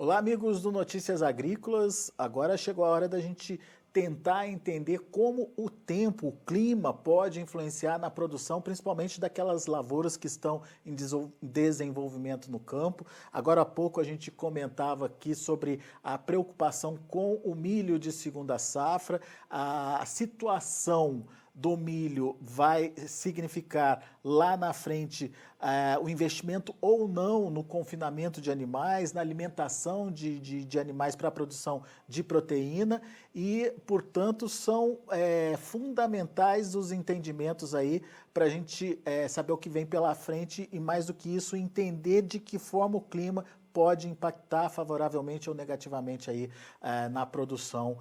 Olá, amigos do Notícias Agrícolas. Agora chegou a hora da gente tentar entender como o tempo, o clima pode influenciar na produção, principalmente daquelas lavouras que estão em desenvolvimento no campo. Agora há pouco a gente comentava aqui sobre a preocupação com o milho de segunda safra, a situação do milho vai significar lá na frente o investimento ou não no confinamento de animais, na alimentação de animais para a produção de proteína e, portanto, são fundamentais os entendimentos aí para a gente saber o que vem pela frente e, mais do que isso, entender de que forma o clima pode impactar favoravelmente ou negativamente aí na produção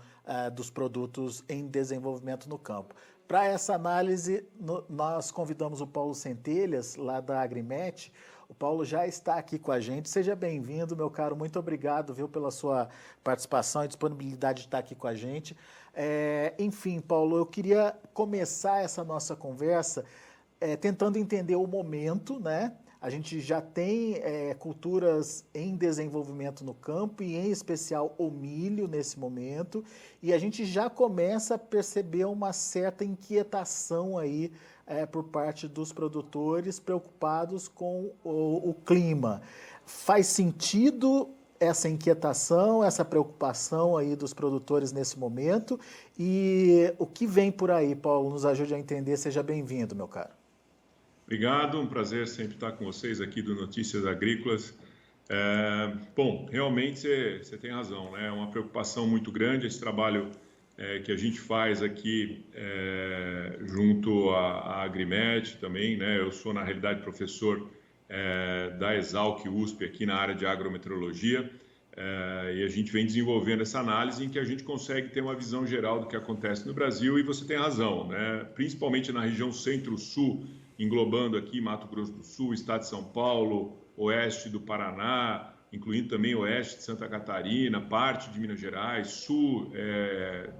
dos produtos em desenvolvimento no campo. Para essa análise, nós convidamos o Paulo Centelhas, lá da Agrimet. O Paulo já está aqui com a gente. Seja bem-vindo, meu caro. Muito obrigado, viu, pela sua participação e disponibilidade de estar aqui com a gente. Enfim, Paulo, eu queria começar essa nossa conversa tentando entender o momento, né? A gente já tem culturas em desenvolvimento no campo e, em especial, o milho nesse momento. E a gente já começa a perceber uma certa inquietação aí por parte dos produtores preocupados com o clima. Faz sentido essa inquietação, essa preocupação aí dos produtores nesse momento? E o que vem por aí, Paulo? Nos ajude a entender. Seja bem-vindo, meu caro. Obrigado, um prazer sempre estar com vocês aqui do Notícias Agrícolas. Bom, realmente você tem razão, né? É uma preocupação muito grande esse trabalho que a gente faz aqui junto à Agrimet também, né? Eu sou, na realidade, professor da Exalc USP aqui na área de agrometeorologia e a gente vem desenvolvendo essa análise em que a gente consegue ter uma visão geral do que acontece no Brasil e você tem razão, né? Principalmente na região centro-sul, englobando aqui Mato Grosso do Sul, estado de São Paulo, oeste do Paraná, incluindo também oeste de Santa Catarina, parte de Minas Gerais, sul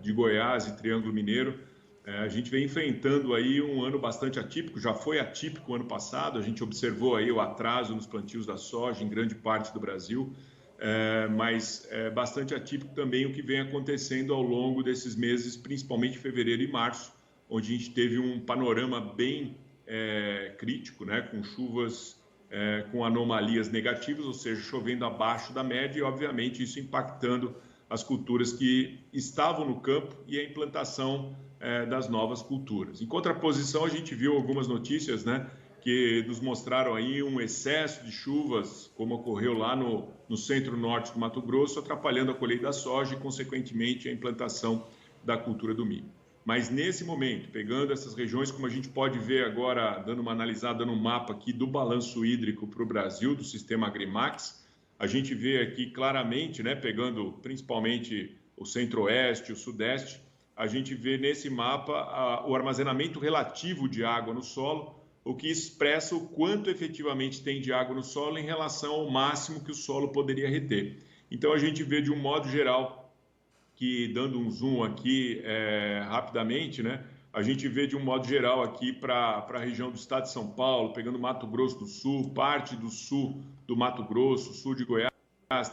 de Goiás e Triângulo Mineiro. A gente vem enfrentando aí um ano bastante atípico, já foi atípico o ano passado, a gente observou aí o atraso nos plantios da soja em grande parte do Brasil, mas é bastante atípico também o que vem acontecendo ao longo desses meses, principalmente fevereiro e março, onde a gente teve um panorama bem crítico, né, com chuvas com anomalias negativas, ou seja, chovendo abaixo da média e, obviamente, isso impactando as culturas que estavam no campo e a implantação das novas culturas. Em contraposição, a gente viu algumas notícias, né, que nos mostraram aí um excesso de chuvas, como ocorreu lá no centro-norte do Mato Grosso, atrapalhando a colheita da soja e, consequentemente, a implantação da cultura do milho. Mas nesse momento, pegando essas regiões, como a gente pode ver agora, dando uma analisada no mapa aqui do balanço hídrico para o Brasil, do sistema Agrimax, a gente vê aqui claramente, né, pegando principalmente o centro-oeste, o sudeste, a gente vê nesse mapa o armazenamento relativo de água no solo, o que expressa o quanto efetivamente tem de água no solo em relação ao máximo que o solo poderia reter. Então a gente vê de um modo geral que, dando um zoom aqui rapidamente, né, a gente vê de um modo geral aqui para a região do estado de São Paulo, pegando Mato Grosso do Sul, parte do sul do Mato Grosso, sul de Goiás,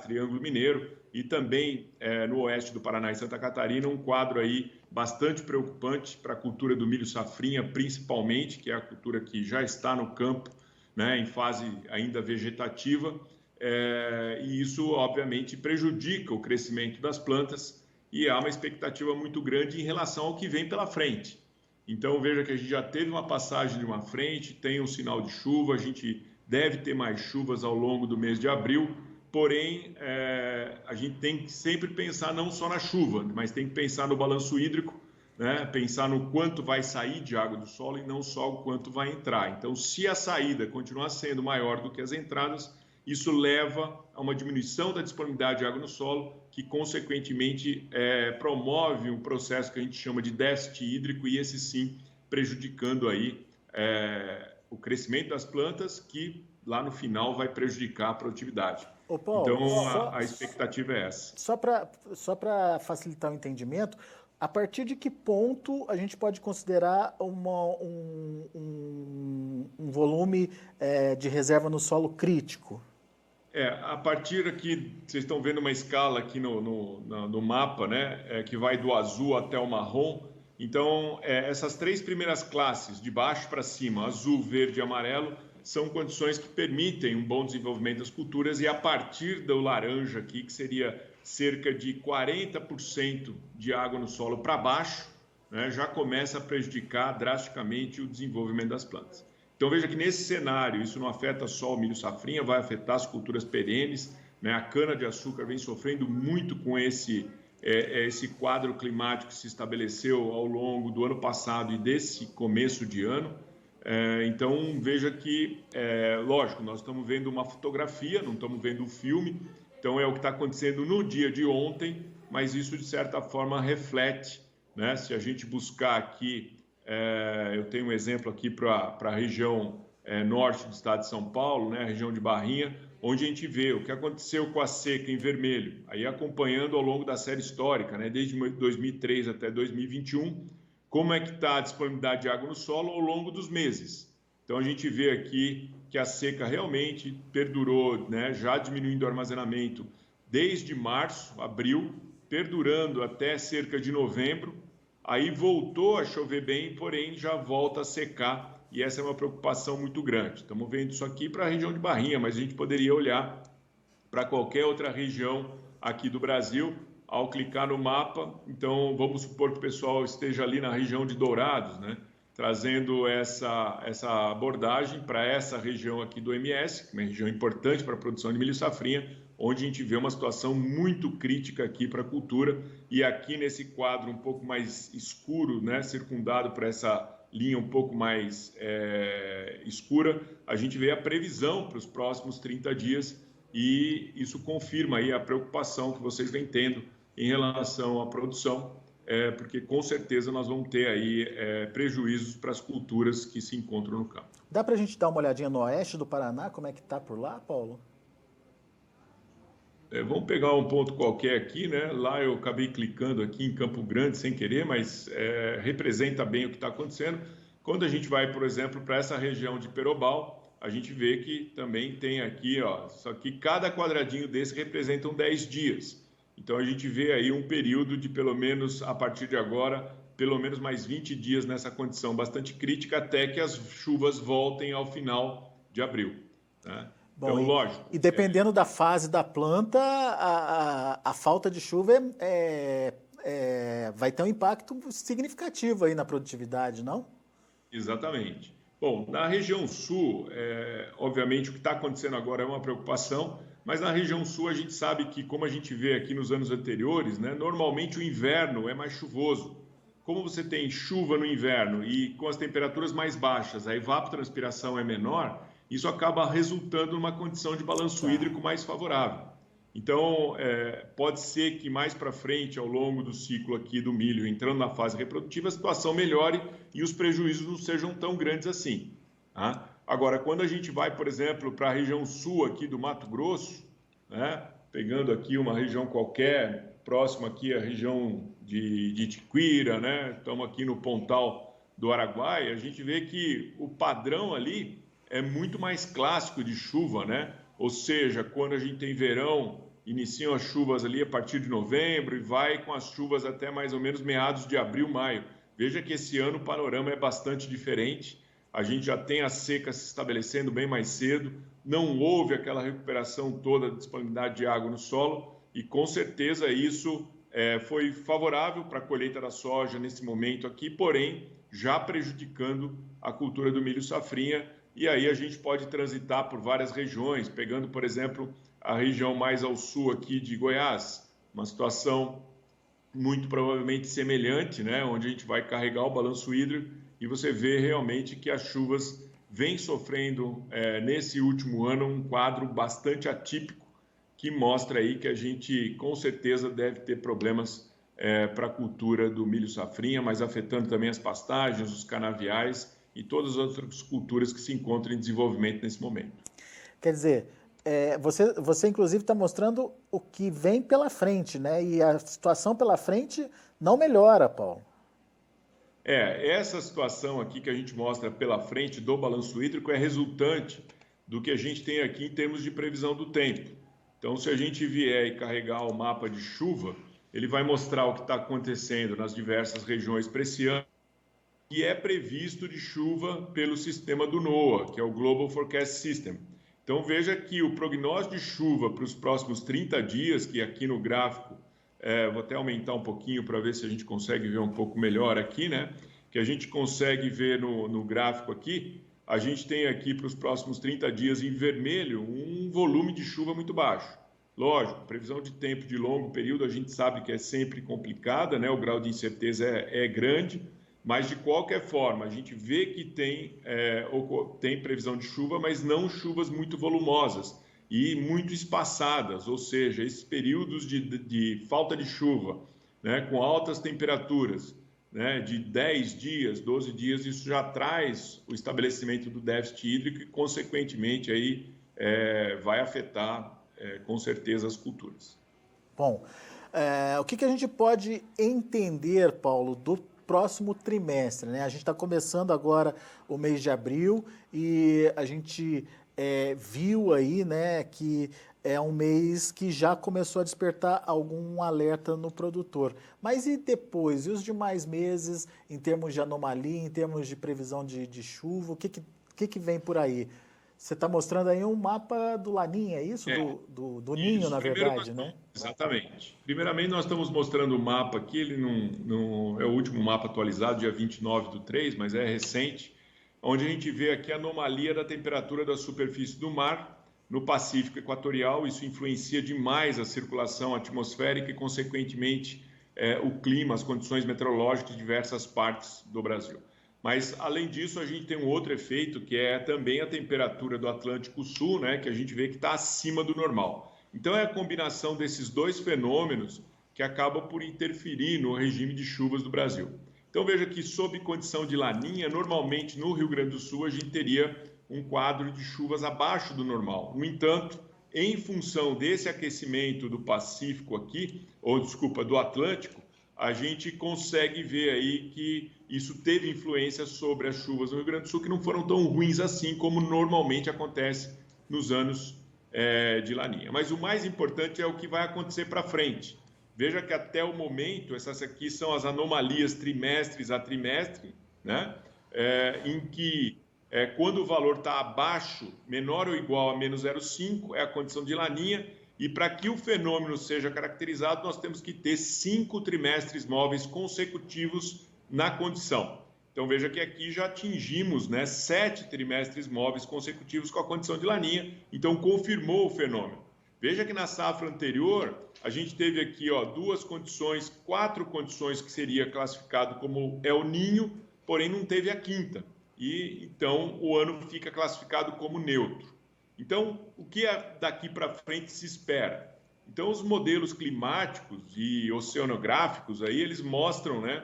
Triângulo Mineiro e também no oeste do Paraná e Santa Catarina, um quadro aí bastante preocupante para a cultura do milho safrinha, principalmente, que é a cultura que já está no campo, né, em fase ainda vegetativa, e isso, obviamente, prejudica o crescimento das plantas e há uma expectativa muito grande em relação ao que vem pela frente. Então, veja que a gente já teve uma passagem de uma frente, tem um sinal de chuva, a gente deve ter mais chuvas ao longo do mês de abril, porém, a gente tem que sempre pensar não só na chuva, mas tem que pensar no balanço hídrico, né? Pensar no quanto vai sair de água do solo e não só o quanto vai entrar. Então, se a saída continuar sendo maior do que as entradas, isso leva a uma diminuição da disponibilidade de água no solo, que, consequentemente, promove um processo que a gente chama de déficit hídrico, e esse sim prejudicando aí o crescimento das plantas, que lá no final vai prejudicar a produtividade. Ô, Paulo, Então, a expectativa é essa. Só para facilitar o entendimento, a partir de que ponto a gente pode considerar um volume de reserva no solo crítico? A partir aqui, vocês estão vendo uma escala aqui no mapa, né? Que vai do azul até o marrom. Então, essas 3 primeiras classes, de baixo para cima, azul, verde e amarelo, são condições que permitem um bom desenvolvimento das culturas, e a partir do laranja aqui, que seria cerca de 40% de água no solo para baixo, né, já começa a prejudicar drasticamente o desenvolvimento das plantas. Então veja que nesse cenário, isso não afeta só o milho safrinha, vai afetar as culturas perenes, né? A cana-de-açúcar vem sofrendo muito com esse quadro climático que se estabeleceu ao longo do ano passado e desse começo de ano. Então veja que, lógico, nós estamos vendo uma fotografia, não estamos vendo um filme, então é o que está acontecendo no dia de ontem, mas isso de certa forma reflete, né? Se a gente buscar aqui, eu tenho um exemplo aqui para a região norte do estado de São Paulo, né? A região de Barrinha, onde a gente vê o que aconteceu com a seca em vermelho, aí acompanhando ao longo da série histórica, né? Desde 2003 até 2021, como é que está a disponibilidade de água no solo ao longo dos meses. Então a gente vê aqui que a seca realmente perdurou, né? Já diminuindo o armazenamento desde março, abril, perdurando até cerca de novembro. Aí voltou a chover bem, porém já volta a secar, e essa é uma preocupação muito grande. Estamos vendo isso aqui para a região de Barrinha, mas a gente poderia olhar para qualquer outra região aqui do Brasil ao clicar no mapa. Então vamos supor que o pessoal esteja ali na região de Dourados, né? Trazendo essa abordagem para essa região aqui do MS, uma região importante para a produção de milho safrinha, onde a gente vê uma situação muito crítica aqui para a cultura. E aqui nesse quadro um pouco mais escuro, né, circundado por essa linha um pouco mais escura, a gente vê a previsão para os próximos 30 dias, e isso confirma aí a preocupação que vocês vêm tendo em relação à produção, porque com certeza nós vamos ter aí prejuízos para as culturas que se encontram no campo. Dá para a gente dar uma olhadinha no oeste do Paraná, como é que está por lá, Paulo? Vamos pegar um ponto qualquer aqui, né? Lá eu acabei clicando aqui em Campo Grande sem querer, mas representa bem o que está acontecendo. Quando a gente vai, por exemplo, para essa região de Perobal, a gente vê que também tem aqui, ó, só que cada quadradinho desse representam 10 dias. Então a gente vê aí um período de pelo menos, a partir de agora, pelo menos mais 20 dias nessa condição bastante crítica, até que as chuvas voltem ao final de abril, né? Bom, então, lógico. E dependendo da fase da planta, a falta de chuva vai ter um impacto significativo aí na produtividade, não? Exatamente. Bom, na região sul, obviamente o que está acontecendo agora é uma preocupação, mas na região sul a gente sabe que, como a gente vê aqui nos anos anteriores, né, normalmente o inverno é mais chuvoso. Como você tem chuva no inverno e com as temperaturas mais baixas, a evapotranspiração é menor, isso acaba resultando numa condição de balanço hídrico mais favorável. Então, pode ser que mais para frente, ao longo do ciclo aqui do milho, entrando na fase reprodutiva, a situação melhore e os prejuízos não sejam tão grandes assim, tá? Agora, quando a gente vai, por exemplo, para a região sul aqui do Mato Grosso, né, pegando aqui uma região qualquer, próxima aqui à região de Tiquira, né, estamos aqui no Pontal do Araguaia, a gente vê que o padrão ali é muito mais clássico de chuva, né? Ou seja, quando a gente tem verão, iniciam as chuvas ali a partir de novembro e vai com as chuvas até mais ou menos meados de abril, maio. Veja que esse ano o panorama é bastante diferente. A gente já tem a seca se estabelecendo bem mais cedo, não houve aquela recuperação toda da disponibilidade de água no solo e com certeza isso foi favorável para a colheita da soja nesse momento aqui, porém já prejudicando a cultura do milho safrinha. E aí a gente pode transitar por várias regiões, pegando, por exemplo, a região mais ao sul aqui de Goiás, uma situação muito provavelmente semelhante, né, onde a gente vai carregar o balanço hídrico e você vê realmente que as chuvas vêm sofrendo nesse último ano um quadro bastante atípico que mostra aí que a gente com certeza deve ter problemas para a cultura do milho safrinha, mas afetando também as pastagens, os canaviais e todas as outras culturas que se encontram em desenvolvimento nesse momento. Quer dizer, você inclusive está mostrando o que vem pela frente, né? E a situação pela frente não melhora, Paulo. Essa situação aqui que a gente mostra pela frente do balanço hídrico é resultante do que a gente tem aqui em termos de previsão do tempo. Então, se a gente vier e carregar o mapa de chuva, ele vai mostrar o que está acontecendo nas diversas regiões para esse ano, e é previsto de chuva pelo sistema do NOAA, que é o Global Forecast System. Então, veja que o prognóstico de chuva para os próximos 30 dias, que aqui no gráfico, vou até aumentar um pouquinho para ver se a gente consegue ver um pouco melhor aqui, né? Que a gente consegue ver no gráfico aqui, a gente tem aqui para os próximos 30 dias em vermelho um volume de chuva muito baixo. Lógico, previsão de tempo de longo período a gente sabe que é sempre complicada, né? O grau de incerteza é grande, mas de qualquer forma a gente vê que tem previsão de chuva, mas não chuvas muito volumosas e muito espaçadas, ou seja, esses períodos de falta de chuva, né? Com altas temperaturas, né, de 10 dias, 12 dias, isso já traz o estabelecimento do déficit hídrico e, consequentemente, aí, vai afetar, com certeza, as culturas. Bom, o que a gente pode entender, Paulo, do próximo trimestre, né? A gente está começando agora o mês de abril e a gente viu aí, né, que é um mês que já começou a despertar algum alerta no produtor. Mas e depois? E os demais meses, em termos de anomalia, em termos de previsão de chuva? O que vem por aí? Você está mostrando aí um mapa do Laninha, é isso? Do Ninho, isso. Na verdade, né? Exatamente. Primeiramente, nós estamos mostrando o mapa aqui, ele não é o último mapa atualizado, dia 29/3, mas é recente, onde a gente vê aqui a anomalia da temperatura da superfície do mar no Pacífico Equatorial. Isso influencia demais a circulação atmosférica e, consequentemente, o clima, as condições meteorológicas de diversas partes do Brasil. Mas, além disso, a gente tem um outro efeito, que é também a temperatura do Atlântico Sul, né, que a gente vê que está acima do normal. Então, é a combinação desses dois fenômenos que acaba por interferir no regime de chuvas do Brasil. Então, veja que, sob condição de laninha, normalmente no Rio Grande do Sul a gente teria um quadro de chuvas abaixo do normal. No entanto, em função desse aquecimento do Pacífico aqui, do Atlântico, a gente consegue ver aí que isso teve influência sobre as chuvas no Rio Grande do Sul, que não foram tão ruins assim como normalmente acontece nos anos de laninha. Mas o mais importante é o que vai acontecer para frente. Veja que até o momento, essas aqui são as anomalias trimestres a trimestre, né? Em que quando o valor está abaixo, menor ou igual a menos 0,5, é a condição de laninha, e para que o fenômeno seja caracterizado, nós temos que ter 5 trimestres móveis consecutivos na condição. Então, veja que aqui já atingimos, né, 7 trimestres móveis consecutivos com a condição de laninha, então confirmou o fenômeno. Veja que na safra anterior, a gente teve aqui 4 condições que seria classificado como El Niño, porém não teve a quinta. E então o ano fica classificado como neutro. Então, o que daqui para frente se espera? Então, os modelos climáticos e oceanográficos aí, eles mostram, né,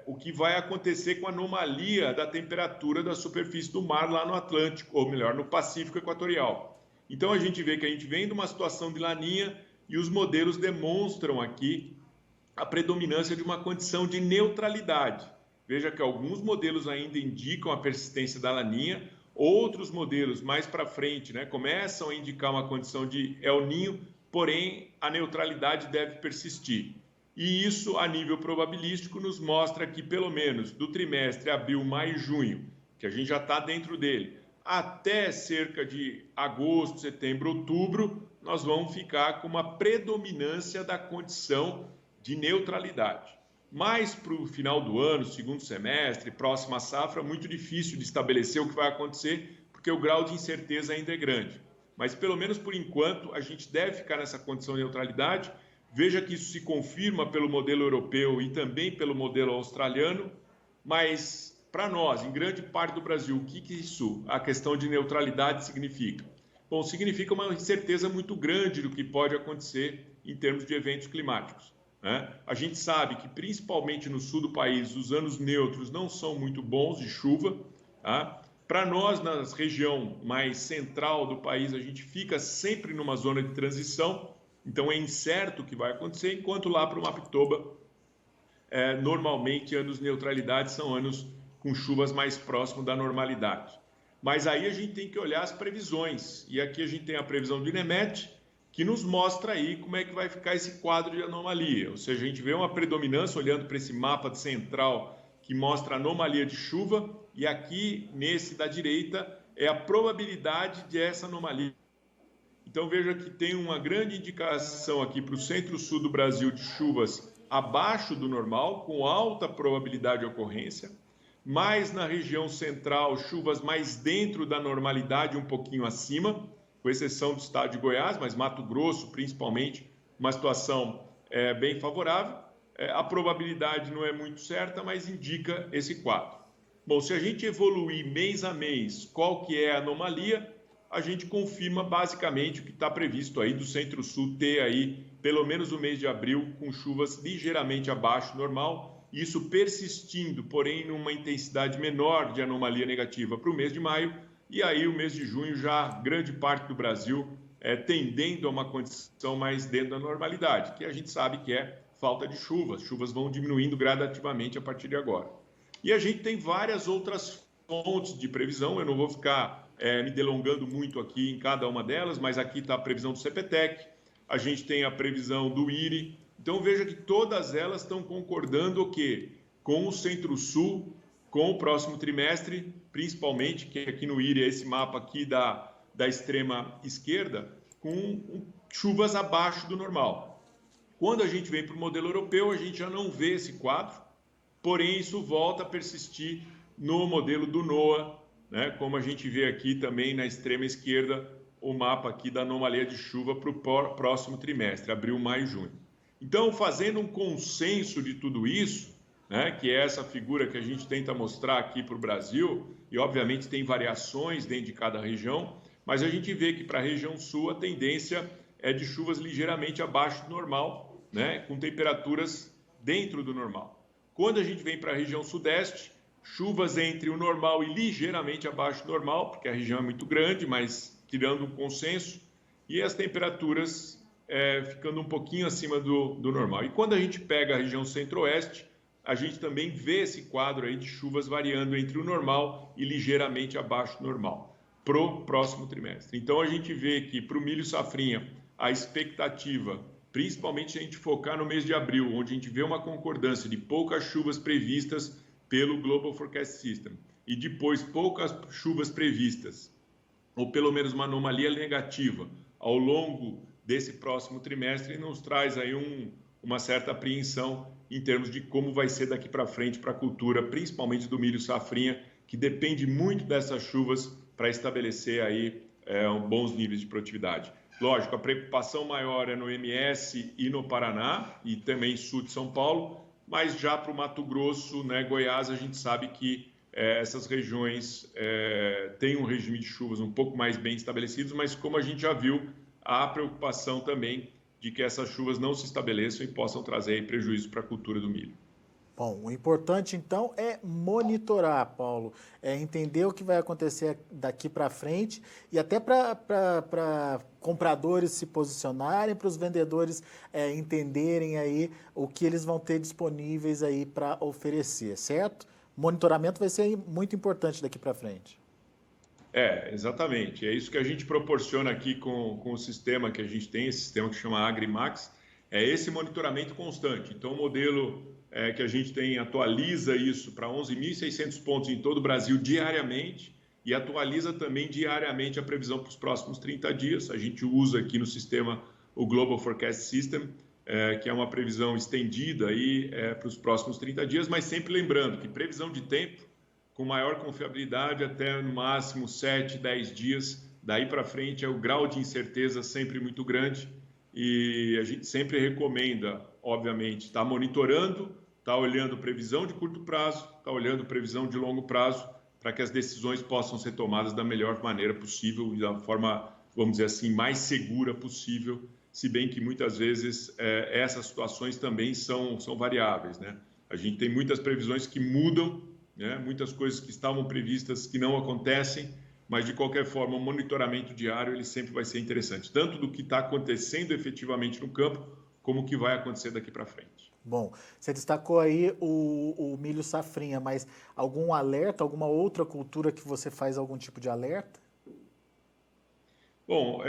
o que vai acontecer com a anomalia da temperatura da superfície do mar lá no Atlântico, ou melhor, no Pacífico Equatorial. Então, a gente vê que a gente vem de uma situação de laninha e os modelos demonstram aqui a predominância de uma condição de neutralidade. Veja que alguns modelos ainda indicam a persistência da laninha, outros modelos mais para frente, né, começam a indicar uma condição de El Niño, porém a neutralidade deve persistir. E isso, a nível probabilístico, nos mostra que pelo menos do trimestre abril, maio e junho, que a gente já está dentro dele, até cerca de agosto, setembro, outubro, nós vamos ficar com uma predominância da condição de neutralidade. Mas para o final do ano, segundo semestre, próxima safra, muito difícil de estabelecer o que vai acontecer, porque o grau de incerteza ainda é grande. Mas, pelo menos por enquanto, a gente deve ficar nessa condição de neutralidade. Veja que isso se confirma pelo modelo europeu e também pelo modelo australiano, mas para nós, em grande parte do Brasil, o que isso, a questão de neutralidade, significa? Bom, significa uma incerteza muito grande do que pode acontecer em termos de eventos climáticos. A gente sabe que, principalmente no sul do país, os anos neutros não são muito bons de chuva. Para nós, na região mais central do país, a gente fica sempre numa zona de transição, então é incerto o que vai acontecer, enquanto lá para o Mapitoba, normalmente, anos de neutralidade são anos com chuvas mais próximos da normalidade. Mas aí a gente tem que olhar as previsões. E aqui a gente tem a previsão do INEMET, que nos mostra aí como é que vai ficar esse quadro de anomalia. Ou seja, a gente vê uma predominância olhando para esse mapa central que mostra anomalia de chuva, e aqui, nesse da direita, é a probabilidade de essa anomalia. Então veja que tem uma grande indicação aqui para o centro-sul do Brasil de chuvas abaixo do normal, com alta probabilidade de ocorrência, mais na região central, chuvas mais dentro da normalidade, um pouquinho acima, com exceção do estado de Goiás, mas Mato Grosso, principalmente, uma situação bem favorável. A probabilidade não é muito certa, mas indica esse quadro. Bom, se a gente evoluir mês a mês, qual que é a anomalia, a gente confirma basicamente o que está previsto aí do Centro-Sul ter aí, pelo menos o mês de abril, com chuvas ligeiramente abaixo do normal, isso persistindo, porém, numa intensidade menor de anomalia negativa para o mês de maio, e aí o mês de junho já grande parte do Brasil tendendo a uma condição mais dentro da normalidade, que a gente sabe que é falta de chuvas. Chuvas vão diminuindo gradativamente a partir de agora. E a gente tem várias outras fontes de previsão, eu não vou ficar me delongando muito aqui em cada uma delas, mas aqui está a previsão do CPTEC, a gente tem a previsão do IRI. Então veja que todas elas estão concordando o quê? Com o Centro-Sul, com o próximo trimestre, principalmente, que aqui no IRI é esse mapa aqui da extrema esquerda, com chuvas abaixo do normal. Quando a gente vem para o modelo europeu, a gente já não vê esse quadro, porém isso volta a persistir no modelo do NOAA, né? Como a gente vê aqui também na extrema esquerda, o mapa aqui da anomalia de chuva para o próximo trimestre, abril, maio e junho. Então, fazendo um consenso de tudo isso, né, que é essa figura que a gente tenta mostrar aqui para o Brasil, e obviamente tem variações dentro de cada região, mas a gente vê que para a região sul a tendência é de chuvas ligeiramente abaixo do normal, né, com temperaturas dentro do normal. Quando a gente vem para a região sudeste, chuvas entre o normal e ligeiramente abaixo do normal, porque a região é muito grande, mas tirando um consenso, e as temperaturas ficando um pouquinho acima do normal. E quando a gente pega a região centro-oeste, a gente também vê esse quadro aí de chuvas variando entre o normal e ligeiramente abaixo do normal, pro próximo trimestre. Então a gente vê que para o milho safrinha, a expectativa, principalmente se a gente focar no mês de abril, onde a gente vê uma concordância de poucas chuvas previstas pelo Global Forecast System e depois poucas chuvas previstas, ou pelo menos uma anomalia negativa ao longo desse próximo trimestre, nos traz aí uma certa apreensão em termos de como vai ser daqui para frente para a cultura, principalmente do milho safrinha, que depende muito dessas chuvas para estabelecer aí bons níveis de produtividade. Lógico, a preocupação maior é no MS e no Paraná, e também sul de São Paulo, mas já para o Mato Grosso, né, Goiás, a gente sabe que essas regiões têm um regime de chuvas um pouco mais bem estabelecidos, mas como a gente já viu, há preocupação também de que essas chuvas não se estabeleçam e possam trazer prejuízo para a cultura do milho. Bom, o importante então é monitorar, Paulo, entender o que vai acontecer daqui para frente e até para compradores se posicionarem, para os vendedores entenderem aí o que eles vão ter disponíveis aí para oferecer, certo? Monitoramento vai ser muito importante daqui para frente. Exatamente. É isso que a gente proporciona aqui com o sistema que a gente tem, esse sistema que chama AgriMax, é esse monitoramento constante. Então, o modelo que a gente tem atualiza isso para 11.600 pontos em todo o Brasil diariamente e atualiza também diariamente a previsão para os próximos 30 dias. A gente usa aqui no sistema o Global Forecast System, que é uma previsão estendida aí, para os próximos 30 dias, mas sempre lembrando que previsão de tempo com maior confiabilidade até no máximo 7, 10 dias. Daí para frente o grau de incerteza sempre muito grande e a gente sempre recomenda, obviamente, estar monitorando, estar olhando previsão de curto prazo, estar olhando previsão de longo prazo, para que as decisões possam ser tomadas da melhor maneira possível e da forma, vamos dizer assim, mais segura possível, se bem que muitas vezes essas situações também são variáveis, né? A gente tem muitas previsões que mudam, né? Muitas coisas que estavam previstas que não acontecem, mas de qualquer forma o monitoramento diário ele sempre vai ser interessante, tanto do que está acontecendo efetivamente no campo, como o que vai acontecer daqui para frente. Bom, você destacou aí o milho safrinha, mas algum alerta, alguma outra cultura que você faz algum tipo de alerta? Bom,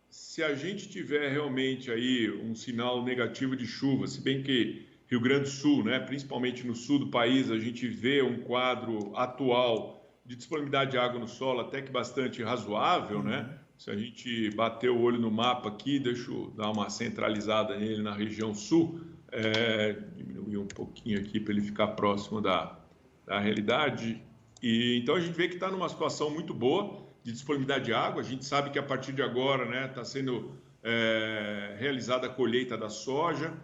se a gente tiver realmente aí um sinal negativo de chuva, se bem que Rio Grande do Sul, né, principalmente no sul do país, a gente vê um quadro atual de disponibilidade de água no solo até que bastante razoável, né? Uhum. Se a gente bater o olho no mapa aqui, deixa eu dar uma centralizada nele na região sul, diminuir um pouquinho aqui para ele ficar próximo da realidade. E então a gente vê que está numa situação muito boa de disponibilidade de água. A gente sabe que a partir de agora, né, está sendo realizada a colheita da soja,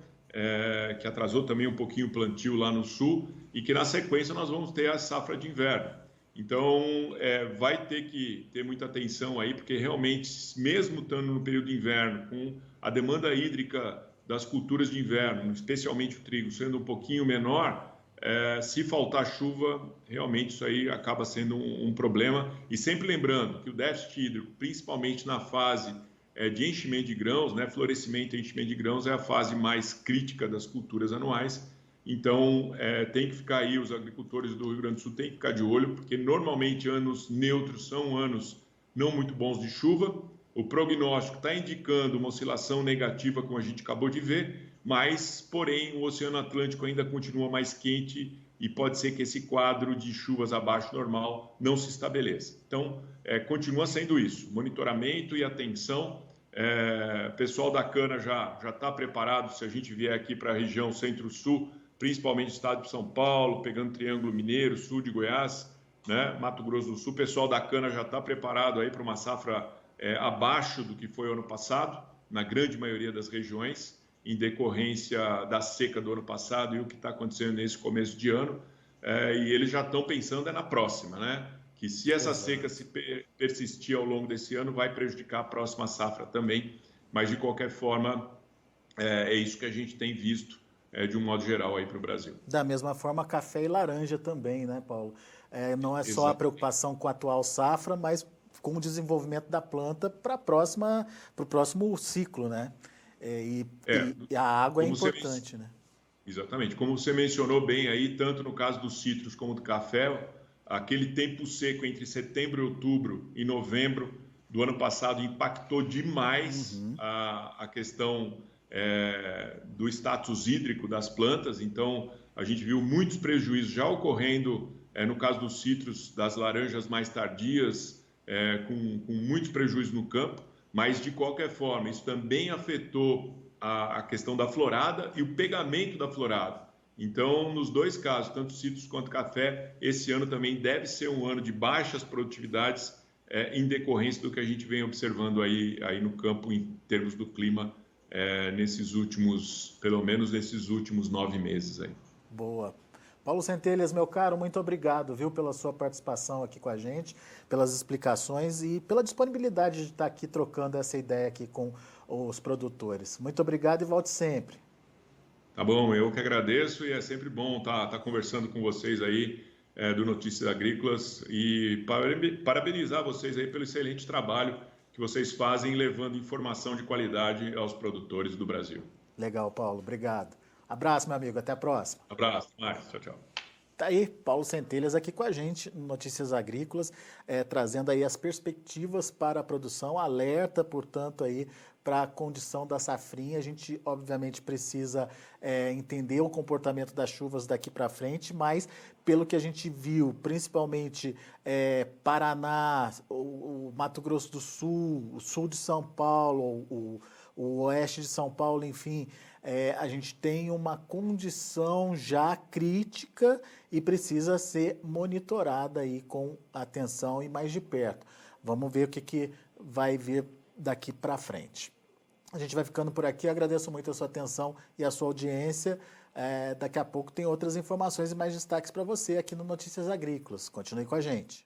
que atrasou também um pouquinho o plantio lá no sul, e que na sequência nós vamos ter a safra de inverno. Então, vai ter que ter muita atenção aí, porque realmente, mesmo estando no período de inverno, com a demanda hídrica das culturas de inverno, especialmente o trigo, sendo um pouquinho menor, se faltar chuva, realmente isso aí acaba sendo um problema. E sempre lembrando que o déficit hídrico, principalmente na fase de enchimento de grãos, né, florescimento e enchimento de grãos, é a fase mais crítica das culturas anuais. Então, tem que ficar aí, os agricultores do Rio Grande do Sul têm que ficar de olho, porque normalmente anos neutros são anos não muito bons de chuva. O prognóstico está indicando uma oscilação negativa, como a gente acabou de ver, mas, porém, o Oceano Atlântico ainda continua mais quente e pode ser que esse quadro de chuvas abaixo do normal não se estabeleça. Então, continua sendo isso, monitoramento e atenção. Pessoal da cana já está preparado, se a gente vier aqui para a região centro-sul, principalmente o estado de São Paulo, pegando Triângulo Mineiro, sul de Goiás, né, Mato Grosso do Sul, o pessoal da cana já está preparado aí para uma safra abaixo do que foi o ano passado, na grande maioria das regiões, em decorrência da seca do ano passado e o que está acontecendo nesse começo de ano, e eles já estão pensando na próxima, né? Que se essa seca se persistir ao longo desse ano, vai prejudicar a próxima safra também, mas de qualquer forma, é isso que a gente tem visto de um modo geral aí para o Brasil. Da mesma forma, café e laranja também, né, Paulo? Não é só a Exato. preocupação com a atual safra, mas com o desenvolvimento da planta para o próximo ciclo, né? E a água é importante, né? Exatamente. Como você mencionou bem aí, tanto no caso dos citros como do café, aquele tempo seco entre setembro e outubro e novembro do ano passado impactou demais a questão do status hídrico das plantas. Então, a gente viu muitos prejuízos já ocorrendo no caso dos citros, das laranjas mais tardias, com muitos prejuízos no campo, mas de qualquer forma, isso também afetou a questão da florada e o pegamento da florada. Então, nos dois casos, tanto citros quanto café, esse ano também deve ser um ano de baixas produtividades em decorrência do que a gente vem observando aí no campo em termos do clima pelo menos nesses últimos 9 meses aí. Boa. Paulo Centelhas, meu caro, muito obrigado, viu, pela sua participação aqui com a gente, pelas explicações e pela disponibilidade de estar aqui trocando essa ideia aqui com os produtores. Muito obrigado e volte sempre. Tá bom, eu que agradeço e é sempre bom estar conversando com vocês aí do Notícias Agrícolas e parabenizar vocês aí pelo excelente trabalho que vocês fazem levando informação de qualidade aos produtores do Brasil. Legal, Paulo, obrigado. Abraço, meu amigo, até a próxima. Abraço, mais, tchau, tchau. Tá aí, Paulo Centelhas aqui com a gente no Notícias Agrícolas, trazendo aí as perspectivas para a produção, alerta, portanto, aí para a condição da safrinha. A gente, obviamente, precisa entender o comportamento das chuvas daqui para frente, mas pelo que a gente viu, principalmente Paraná, o Mato Grosso do Sul, o sul de São Paulo, o oeste de São Paulo, enfim, a gente tem uma condição já crítica e precisa ser monitorada aí com atenção e mais de perto. Vamos ver o que vai vir daqui para frente. A gente vai ficando por aqui, agradeço muito a sua atenção e a sua audiência. Daqui a pouco tem outras informações e mais destaques para você aqui no Notícias Agrícolas. Continue com a gente.